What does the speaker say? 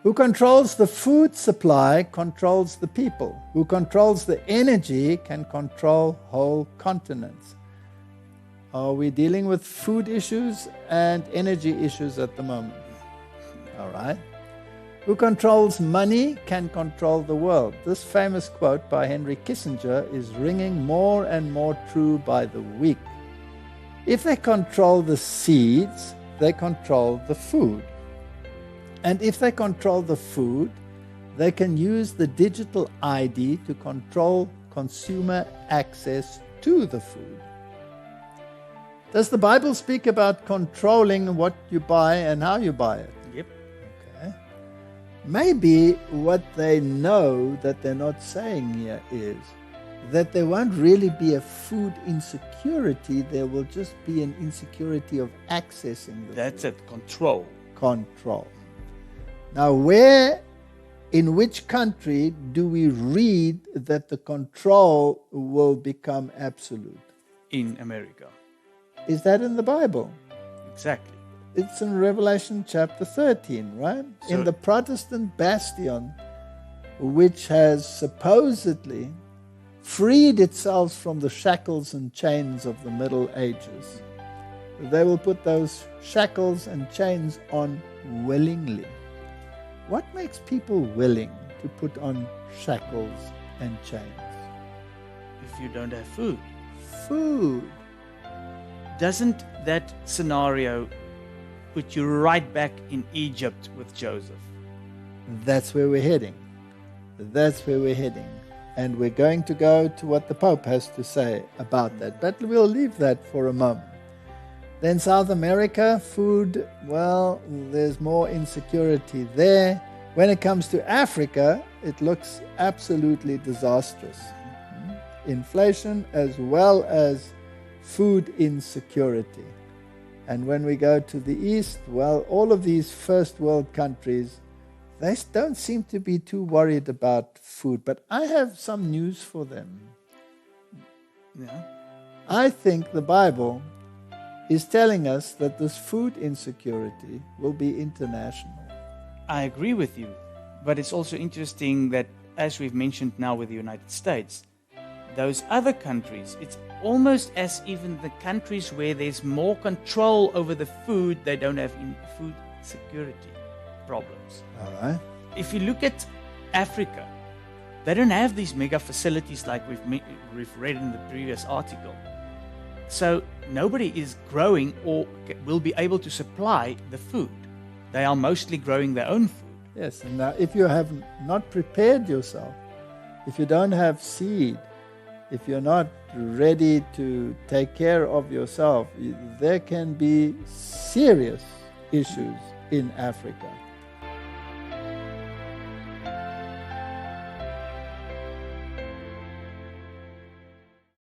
Who controls the food supply controls the people. Who controls the energy can control whole continents. Are we dealing with food issues and energy issues at the moment? All right. Who controls money can control the world. This famous quote by Henry Kissinger is ringing more and more true by the week. If they control the seeds, they control the food. And if they control the food, they can use the digital ID to control consumer access to the food. Does the Bible speak about controlling what you buy and how you buy it? Yep. Okay. Maybe what they know that they're not saying here is that there won't really be a food insecurity. There will just be an insecurity of accessing the That's food. it, control. Control. Now, where, in which country do we read that the control will become absolute? In America. Is that in the Bible? Exactly. It's in Revelation chapter 13, right? So, in the Protestant bastion, which has supposedly freed itself from the shackles and chains of the Middle Ages. They will put those shackles and chains on willingly. What makes people willing to put on shackles and chains? if you don't have food. Food. Doesn't that scenario put you right back in Egypt with Joseph? That's where we're heading. That's where we're heading. And we're going to go to what the Pope has to say about that. But we'll leave that for a moment. Then South America, food, well, there's more insecurity there. When it comes to Africa, it looks absolutely disastrous. Inflation as well as food insecurity. And when we go to the East, well, all of these first world countries, they don't seem to be too worried about food. But I have some news for them. Yeah. I think the Bible is telling us that this food insecurity will be international. I agree with you. But it's also interesting that, as we've mentioned now with the United States, those other countries, it's almost as even the countries where there's more control over the food, they don't have food security problems. All right. If you look at Africa, they don't have these mega facilities like we've read in the previous article. So nobody is growing or will be able to supply the food. They are mostly growing their own food. Yes, and now if you have not prepared yourself, if you don't have seed, if you're not ready to take care of yourself, there can be serious issues in Africa.